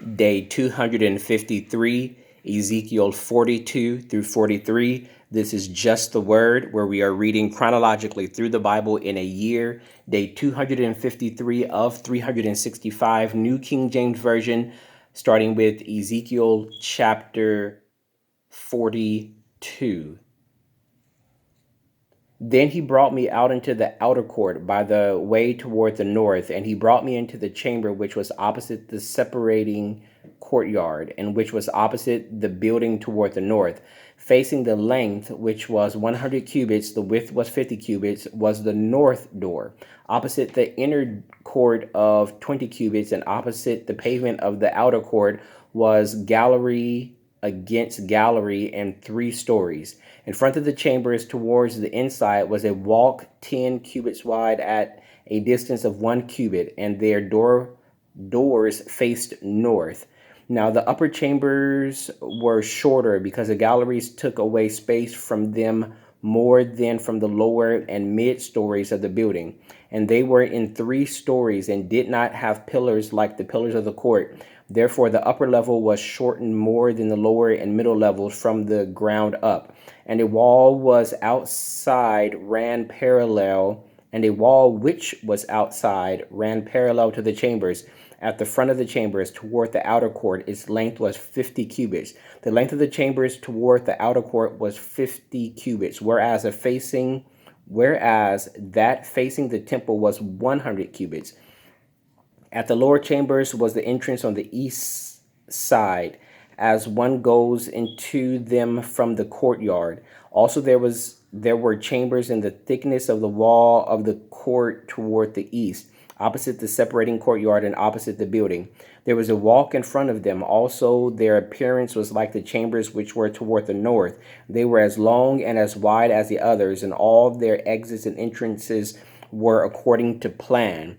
Day 253, Ezekiel 42 through 43. This is Just the Word, where we are reading chronologically through the Bible in a year. Day 253 of 365, New King James Version, starting with Ezekiel chapter 42. Then he brought me out into the outer court by the way toward the north, and he brought me into the chamber which was opposite the separating courtyard, and which was opposite the building toward the north. Facing the length, which was 100 cubits, the width was 50 cubits, was the north door. Opposite the inner court of 20 cubits, and opposite the pavement of the outer court was gallery against gallery and 3 stories. In front of the chambers towards the inside was a walk 10 cubits wide at a distance of 1 cubit, and their doors faced north. Now the upper chambers were shorter because the galleries took away space from them more than from the lower and mid stories of the building. And they were in 3 stories and did not have pillars like the pillars of the court. Therefore, the upper level was shortened more than the lower and middle levels from the ground up. And a wall was outside ran parallel, and a wall which was outside ran parallel to the chambers. At the front of the chambers toward the outer court, its length was 50 cubits. The length of the chambers toward the outer court was 50 cubits, whereas that facing the temple was 100 cubits. At the lower chambers was the entrance on the east side, as one goes into them from the courtyard. Also there were chambers in the thickness of the wall of the court toward the east, opposite the separating courtyard and opposite the building. There was a walk in front of them. Also their appearance was like the chambers which were toward the north. They were as long and as wide as the others, and all their exits and entrances were according to plan.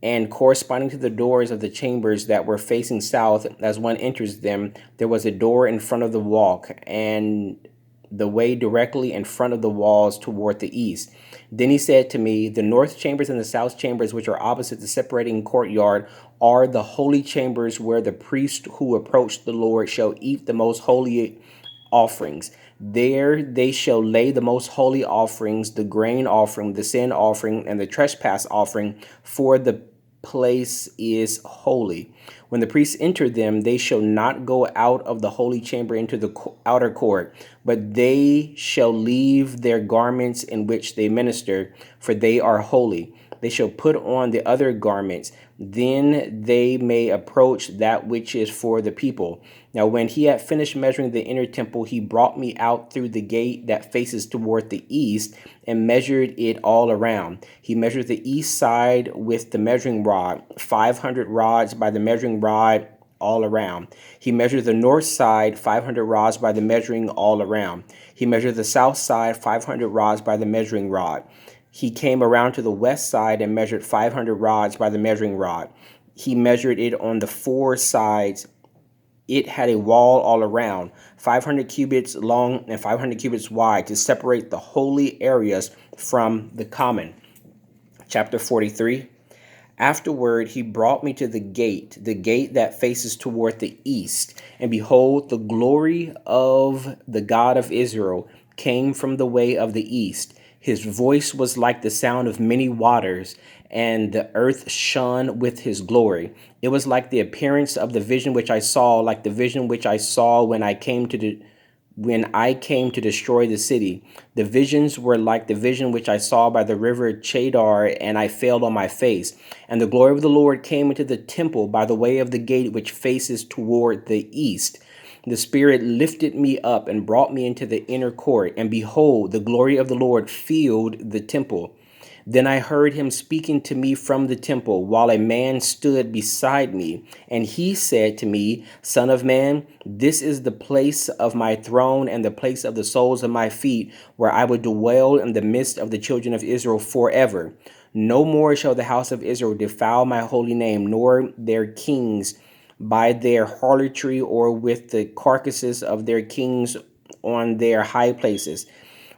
And corresponding to the doors of the chambers that were facing south, as one enters them, there was a door in front of the walk, and the way directly in front of the walls toward the east. Then he said to me, the north chambers and the south chambers, which are opposite the separating courtyard, are the holy chambers where the priest who approach the Lord shall eat the most holy offerings. There they shall lay the most holy offerings, the grain offering, the sin offering, and the trespass offering, for the place is holy. When the priests enter them, they shall not go out of the holy chamber into the outer court, but they shall leave their garments in which they minister, for they are holy. They shall put on the other garments, then they may approach that which is for the people. Now when he had finished measuring the inner temple, he brought me out through the gate that faces toward the east and measured it all around. He measured the east side with the measuring rod, 500 rods by the measuring rod all around. He measured the north side, 500 rods by the measuring all around. He measured the south side, 500 rods by the measuring rod. He came around to the west side and measured 500 rods by the measuring rod. He measured it on the 4 sides. It had a wall all around, 500 cubits long and 500 cubits wide, to separate the holy areas from the common. Chapter 43. Afterward, he brought me to the gate that faces toward the east. And behold, the glory of the God of Israel came from the way of the east. His voice was like the sound of many waters, and the earth shone with his glory. It was like the appearance of the vision which I saw, like the vision which I saw when I came to destroy the city. The visions were like the vision which I saw by the river Chedar, and I fell on my face. And the glory of the Lord came into the temple by the way of the gate which faces toward the east. The Spirit lifted me up and brought me into the inner court, and behold, the glory of the Lord filled the temple. Then I heard him speaking to me from the temple, while a man stood beside me. And he said to me, Son of man, this is the place of my throne and the place of the soles of my feet, where I will dwell in the midst of the children of Israel forever. No more shall the house of Israel defile my holy name, nor their kings by their harlotry, or with the carcasses of their kings on their high places.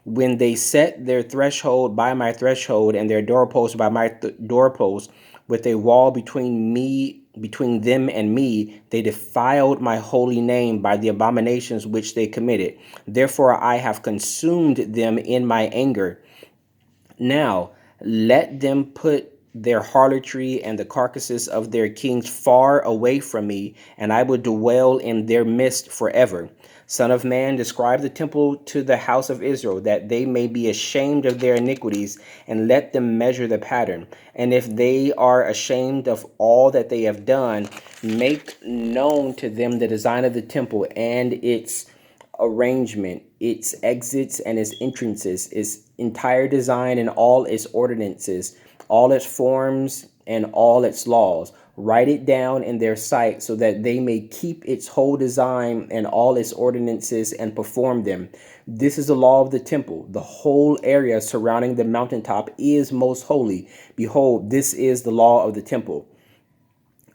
When they set their threshold by my threshold, and their doorpost by my doorpost, with a wall between me between them and me. They defiled my holy name by the abominations which they committed. Therefore I have consumed them in my anger. Now let them put their harlotry and the carcasses of their kings far away from me, and I will dwell in their midst forever. Son of man, describe the temple to the house of Israel, that they may be ashamed of their iniquities, and let them measure the pattern. And if they are ashamed of all that they have done, make known to them the design of the temple and its arrangement, its exits and its entrances, its entire design and all its ordinances, all its forms and all its laws. Write it down in their sight so that they may keep its whole design and all its ordinances and perform them. This is the law of the temple. The whole area surrounding the mountaintop is most holy. Behold, this is the law of the temple.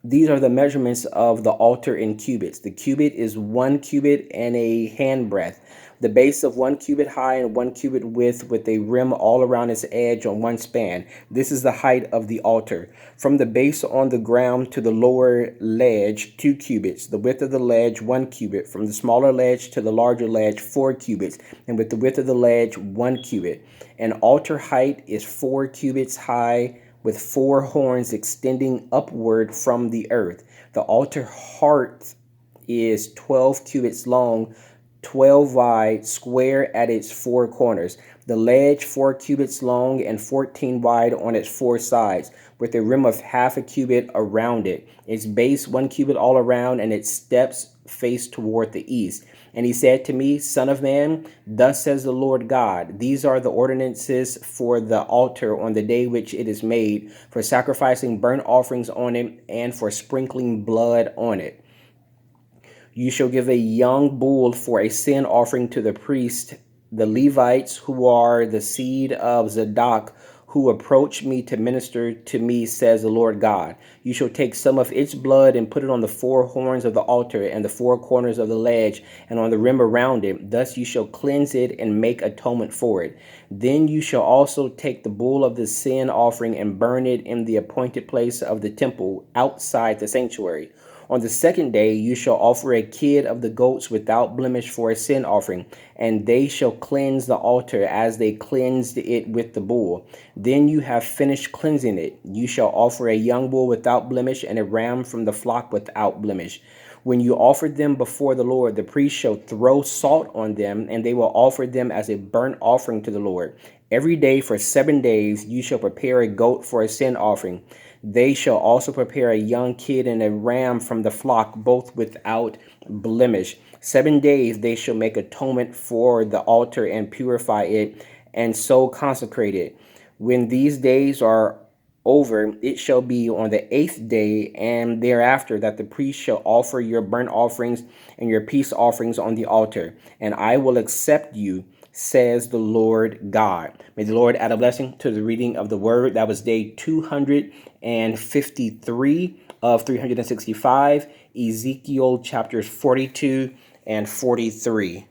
These are the measurements of the altar in cubits. The cubit is 1 cubit and a handbreadth. The base of 1 cubit high and 1 cubit width, with a rim all around its edge on one span. This is the height of the altar. From the base on the ground to the lower ledge, 2 cubits. The width of the ledge, 1 cubit. From the smaller ledge to the larger ledge, 4 cubits. And with the width of the ledge, 1 cubit. An altar height is 4 cubits high, with 4 horns extending upward from the earth. The altar hearth is 12 cubits long, 12 wide, square at its 4 corners. The ledge 4 cubits long and 14 wide on its 4 sides, with a rim of half a cubit around it. Its base 1 cubit all around, and its steps face toward the east. And he said to me, Son of man, thus says the Lord God, these are the ordinances for the altar on the day which it is made, for sacrificing burnt offerings on it, and for sprinkling blood on it. You shall give a young bull for a sin offering to the priest, the Levites, who are the seed of Zadok, who approach me to minister to me, says the Lord God. You shall take some of its blood and put it on the 4 horns of the altar and the 4 corners of the ledge and on the rim around it. Thus you shall cleanse it and make atonement for it. Then you shall also take the bull of the sin offering and burn it in the appointed place of the temple outside the sanctuary. On the 2nd day you shall offer a kid of the goats without blemish for a sin offering, and they shall cleanse the altar as they cleansed it with the bull. Then you have finished cleansing it. You shall offer a young bull without blemish and a ram from the flock without blemish. When you offer them before the Lord, the priest shall throw salt on them, and they will offer them as a burnt offering to the Lord. Every day for 7 days you shall prepare a goat for a sin offering. They shall also prepare a young kid and a ram from the flock, both without blemish. 7 days they shall make atonement for the altar and purify it, and so consecrate it. When these days are over, it shall be on the 8th day and thereafter that the priest shall offer your burnt offerings and your peace offerings on the altar, and I will accept you, says the Lord God. May the Lord add a blessing to the reading of the word. That was day 253 of 365, Ezekiel chapters 42 and 43.